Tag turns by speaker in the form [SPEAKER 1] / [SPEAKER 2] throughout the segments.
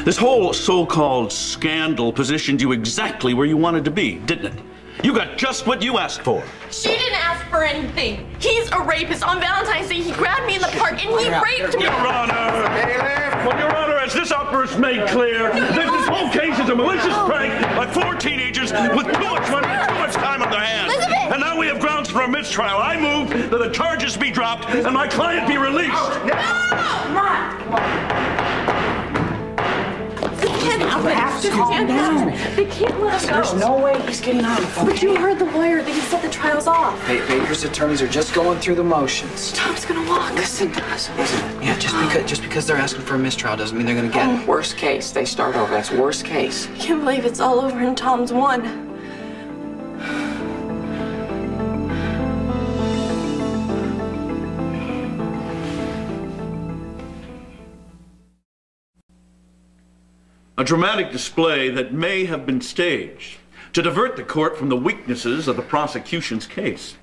[SPEAKER 1] This whole so-called scandal positioned you exactly where you wanted to be, didn't it? You got just what you asked for.
[SPEAKER 2] She didn't ask for anything. He's a rapist. On Valentine's Day, he grabbed me in the park and he raped me.
[SPEAKER 1] Your Honor! Well, Your Honor, as this outburst made clear, this whole case is a malicious prank by 4 teenagers with too much money and too much time on their hands.
[SPEAKER 2] Elizabeth!
[SPEAKER 1] And now we have grounds for a mistrial. I move that the charges be dropped and my client be released.
[SPEAKER 2] No! Come on.
[SPEAKER 3] You have to calm down.
[SPEAKER 2] They can't let us go.
[SPEAKER 3] There's no way he's getting out of it.
[SPEAKER 2] But you heard the lawyer. They can set the trials off.
[SPEAKER 3] Baker's attorneys are just going through the motions.
[SPEAKER 2] Tom's gonna walk.
[SPEAKER 3] Listen. Yeah, just because they're asking for a mistrial doesn't mean they're gonna get it. Worst case, they start over. That's worst case.
[SPEAKER 2] I can't believe it's all over and Tom's won.
[SPEAKER 1] A dramatic display that may have been staged to divert the court from the weaknesses of the prosecution's case.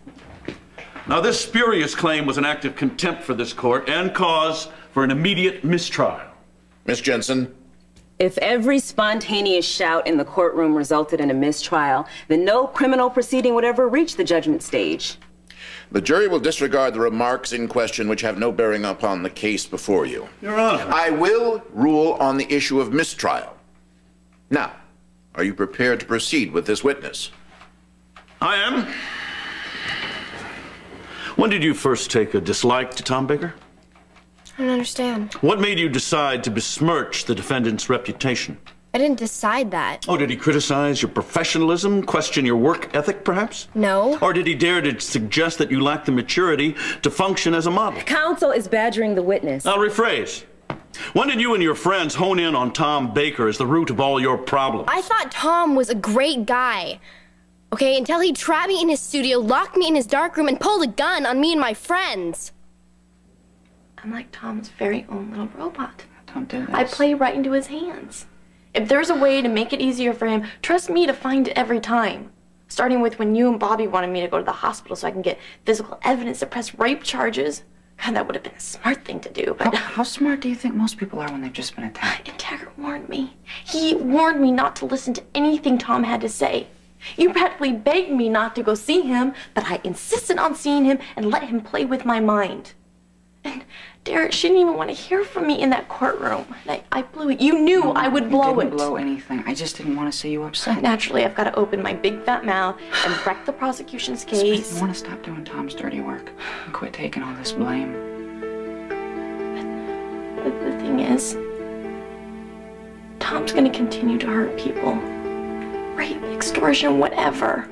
[SPEAKER 1] Now, this spurious claim was an act of contempt for this court and cause for an immediate mistrial.
[SPEAKER 4] Miss Jensen.
[SPEAKER 5] If every spontaneous shout in the courtroom resulted in a mistrial, then no criminal proceeding would ever reach the judgment stage.
[SPEAKER 4] The jury will disregard the remarks in question which have no bearing upon the case before you.
[SPEAKER 1] Your Honor.
[SPEAKER 4] I will rule on the issue of mistrial. Now, are you prepared to proceed with this witness?
[SPEAKER 1] I am. When did you first take a dislike to Tom Baker?
[SPEAKER 6] I don't understand.
[SPEAKER 1] What made you decide to besmirch the defendant's reputation?
[SPEAKER 6] I didn't decide that.
[SPEAKER 1] Oh, did he criticize your professionalism, question your work ethic, perhaps?
[SPEAKER 6] No.
[SPEAKER 1] Or did he dare to suggest that you lack the maturity to function as a model?
[SPEAKER 5] Counsel is badgering the witness.
[SPEAKER 1] I'll rephrase. When did you and your friends hone in on Tom Baker as the root of all your problems?
[SPEAKER 6] I thought Tom was a great guy. Okay, until he trapped me in his studio, locked me in his darkroom, and pulled a gun on me and my friends.
[SPEAKER 2] I'm like Tom's very own little robot.
[SPEAKER 3] Don't do this.
[SPEAKER 2] I play right into his hands. If there's a way to make it easier for him, trust me to find it every time. Starting with when you and Bobby wanted me to go to the hospital so I can get physical evidence to press rape charges. God, that would have been a smart thing to do, but...
[SPEAKER 3] How smart do you think most people are when they've just been attacked?
[SPEAKER 2] And Taggart warned me. He warned me not to listen to anything Tom had to say. You practically begged me not to go see him, but I insisted on seeing him and let him play with my mind. And Derek, she didn't even want to hear from me in that courtroom. I blew it. You knew I would blow it.
[SPEAKER 3] You didn't blow anything. I just didn't want to see you upset.
[SPEAKER 2] Naturally, I've got to open my big fat mouth and wreck the prosecution's case.
[SPEAKER 3] You want to stop doing Tom's dirty work and quit taking all this blame.
[SPEAKER 2] But the thing is, Tom's going to continue to hurt people. Rape, extortion, whatever.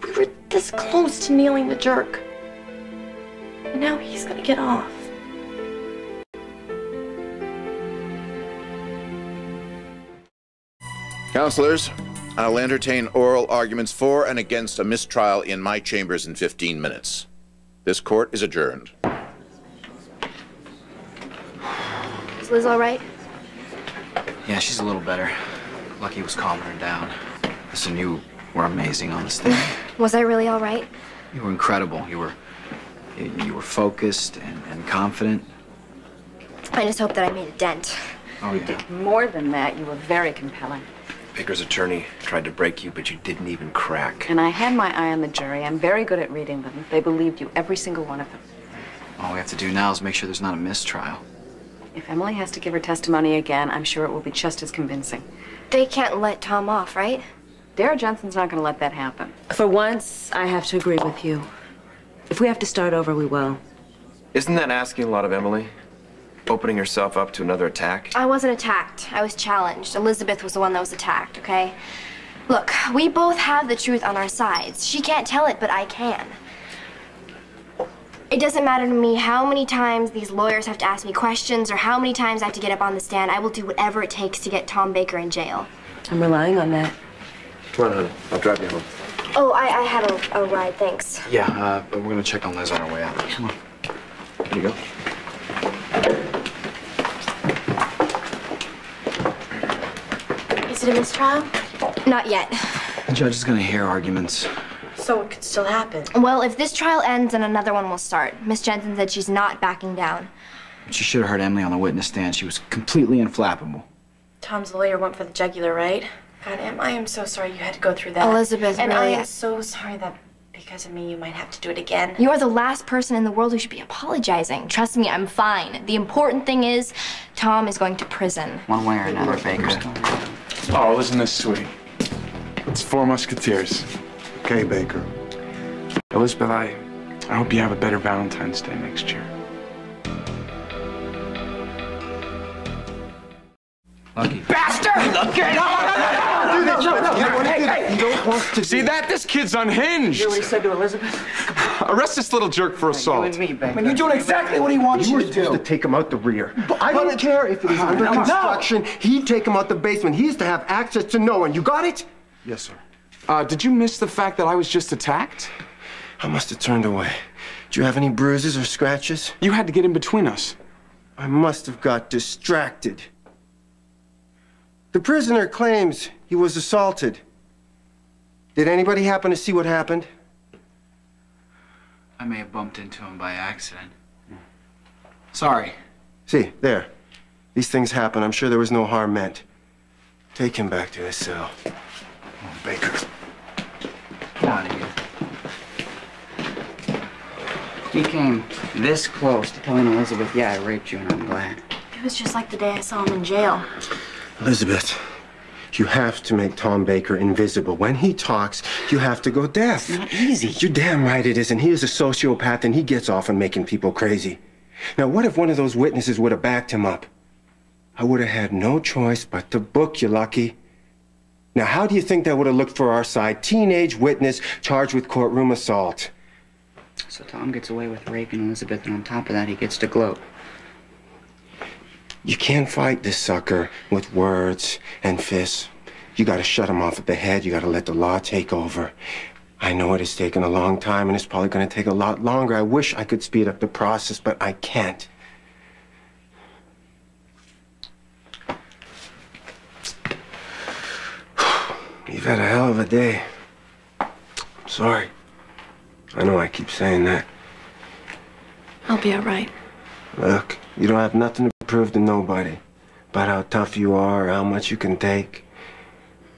[SPEAKER 2] We were this close to nailing the jerk. And now he's going to get off.
[SPEAKER 4] Counselors, I'll entertain oral arguments for and against a mistrial in my chambers in 15 minutes. This court is adjourned.
[SPEAKER 6] Is Liz all right?
[SPEAKER 3] Yeah, she's a little better. Lucky was calming her down. Listen, you were amazing on the stand.
[SPEAKER 6] Was I really all right?
[SPEAKER 3] You were incredible. You were focused and confident.
[SPEAKER 6] I just hope that I made a dent.
[SPEAKER 3] Oh,
[SPEAKER 5] You
[SPEAKER 3] yeah.
[SPEAKER 5] did more than that. You were very compelling.
[SPEAKER 7] Baker's attorney tried to break you, but you didn't even crack.
[SPEAKER 5] And I had my eye on the jury. I'm very good at reading them. They believed you, every single one of them.
[SPEAKER 3] All we have to do now is make sure there's not a mistrial.
[SPEAKER 5] If Emily has to give her testimony again, I'm sure it will be just as convincing.
[SPEAKER 6] They can't let Tom off, right?
[SPEAKER 5] Dara Johnson's not going to let that happen. For once, I have to agree with you. If we have to start over, we will.
[SPEAKER 7] Isn't that asking a lot of Emily? Opening herself up to another attack?
[SPEAKER 6] I wasn't attacked. I was challenged. Elizabeth was the one that was attacked, okay? Look, we both have the truth on our sides. She can't tell it, but I can. It doesn't matter to me how many times these lawyers have to ask me questions or how many times I have to get up on the stand. I will do whatever it takes to get Tom Baker in jail.
[SPEAKER 5] I'm relying on that.
[SPEAKER 7] Come on, honey. I'll drive you home.
[SPEAKER 6] Oh, I had a ride, thanks.
[SPEAKER 3] Yeah, but we're gonna check on Liz on our way out. Come on.
[SPEAKER 7] Here you go.
[SPEAKER 2] Is it a mistrial?
[SPEAKER 6] Not yet.
[SPEAKER 3] The judge is gonna hear arguments.
[SPEAKER 2] So it could still happen.
[SPEAKER 6] Well, if this trial ends, then another one will start. Miss Jensen said she's not backing down.
[SPEAKER 3] But you should have heard Emily on the witness stand. She was completely inflappable.
[SPEAKER 2] Tom's lawyer went for the jugular, right? God, Em, I am so sorry you had to go through that.
[SPEAKER 6] Elizabeth,
[SPEAKER 2] and
[SPEAKER 6] really,
[SPEAKER 2] I am so sorry that because of me you might have to do it again.
[SPEAKER 6] You are the last person in the world who should be apologizing. Trust me, I'm fine. The important thing is, Tom is going to prison.
[SPEAKER 3] One way or another, Baker.
[SPEAKER 8] Oh, isn't this sweet? It's Four Musketeers. Okay, Baker. Elizabeth, I hope you have a better Valentine's Day next year.
[SPEAKER 3] Lucky.
[SPEAKER 8] Bastard! Okay, no! Hey, you don't want to see that? This kid's unhinged.
[SPEAKER 3] You hear what he said to Elizabeth?
[SPEAKER 8] Arrest this little jerk for assault.
[SPEAKER 3] You and me, Baker.
[SPEAKER 9] I mean, you're doing exactly what he wants you to do.
[SPEAKER 10] Supposed to take him out the rear. But I don't care if it is under construction. He'd take him out the basement. He used to have access to no one. You got it?
[SPEAKER 8] Yes, sir. Did you miss the fact that I was just attacked?
[SPEAKER 10] I must have turned away. Do you have any bruises or scratches?
[SPEAKER 8] You had to get in between us.
[SPEAKER 10] I must have got distracted. The prisoner claims he was assaulted. Did anybody happen to see what happened?
[SPEAKER 3] I may have bumped into him by accident. Sorry.
[SPEAKER 10] See, there. These things happen. I'm sure there was no harm meant. Take him back to his cell.
[SPEAKER 8] Oh, Baker.
[SPEAKER 3] Get out of here. He came this close to telling Elizabeth, yeah, I raped you, and I'm glad.
[SPEAKER 2] It was just like the day I saw him in jail.
[SPEAKER 10] Elizabeth, you have to make Tom Baker invisible. When he talks, you have to go deaf.
[SPEAKER 3] Not easy.
[SPEAKER 10] You're damn right it isn't. He is a sociopath, and he gets off on making people crazy. Now, what if one of those witnesses would have backed him up? I would have had no choice but to book you, Lucky. Now, how do you think that would have looked for our side? Teenage witness charged with courtroom assault.
[SPEAKER 3] So Tom gets away with raping Elizabeth, and on top of that, he gets to gloat.
[SPEAKER 10] You can't fight this sucker with words and fists. You gotta shut him off at the head. You gotta let the law take over. I know it has taken a long time, and it's probably gonna take a lot longer. I wish I could speed up the process, but I can't. You've had a hell of a day. I'm sorry. I know I keep saying that.
[SPEAKER 2] I'll be all right.
[SPEAKER 10] Look, you don't have nothing to prove to nobody about how tough you are or how much you can take.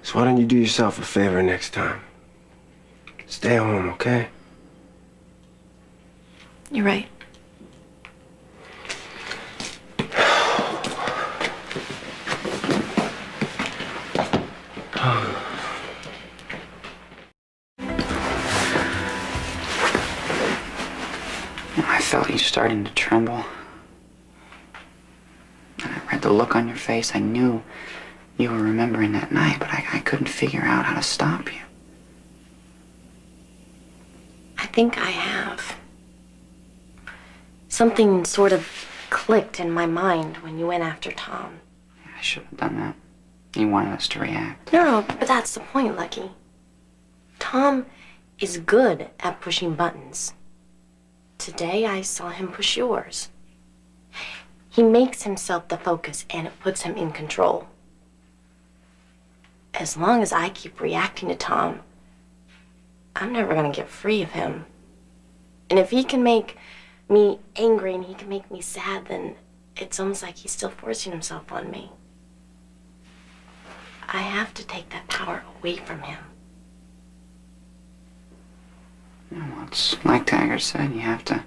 [SPEAKER 10] So why don't you do yourself a favor next time? Stay home, okay?
[SPEAKER 2] You're right.
[SPEAKER 3] I felt you starting to tremble. And I read the look on your face. I knew you were remembering that night, but I couldn't figure out how to stop you.
[SPEAKER 2] I think I have. Something sort of clicked in my mind when you went after Tom.
[SPEAKER 3] I shouldn't have done that. You wanted us to react.
[SPEAKER 2] No, but that's the point, Lucky. Tom is good at pushing buttons. Today I saw him push yours. He makes himself the focus, and it puts him in control. As long as I keep reacting to Tom, I'm never gonna get free of him. And if he can make me angry and he can make me sad, then it's almost like he's still forcing himself on me. I have to take that power away from him.
[SPEAKER 3] Well, it's like Taggart said, you have to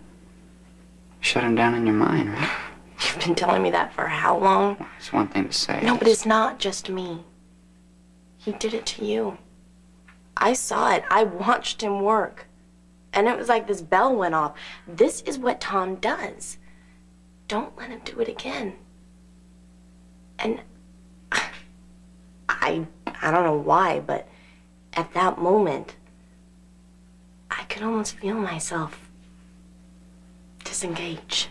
[SPEAKER 3] shut him down in your mind, right?
[SPEAKER 2] You've been telling me that for how long?
[SPEAKER 3] Well, it's one thing to say.
[SPEAKER 2] No, but it's not just me. He did it to you. I saw it. I watched him work. And it was like this bell went off. This is what Tom does. Don't let him do it again. And I don't know why, but at that moment, I could almost feel myself disengage.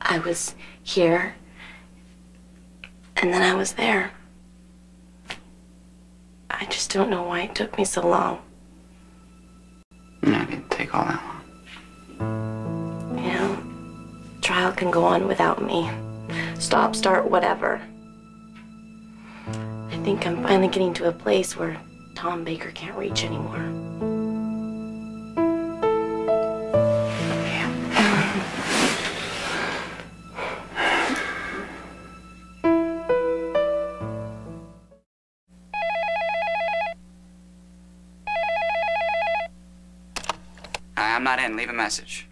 [SPEAKER 2] I was here, and then I was there. I just don't know why it took me so long.
[SPEAKER 3] No, it didn't take all that long.
[SPEAKER 2] You know, trial can go on without me. Stop, start, whatever. I think I'm finally getting to a place where Tom Baker can't reach anymore.
[SPEAKER 11] I'm not in. Leave a message.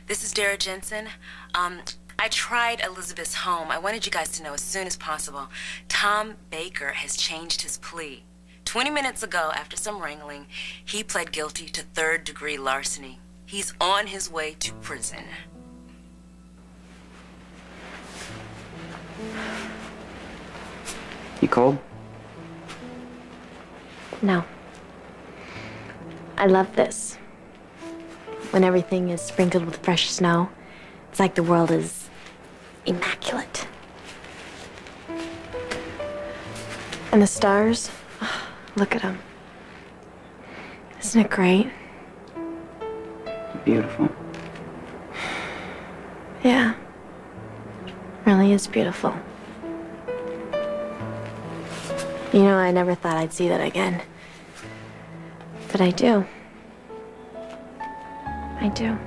[SPEAKER 5] This is Dara Jensen. I tried Elizabeth's home. I wanted you guys to know as soon as possible. Tom Baker has changed his plea. 20 minutes ago, after some wrangling, he pled guilty to third-degree larceny. He's on his way to prison.
[SPEAKER 11] You cold?
[SPEAKER 2] No. I love this. When everything is sprinkled with fresh snow, it's like the world is immaculate. And the stars, oh, look at them. Isn't it great?
[SPEAKER 11] Beautiful.
[SPEAKER 2] Yeah. Really is beautiful. You know, I never thought I'd see that again. But I do. I do.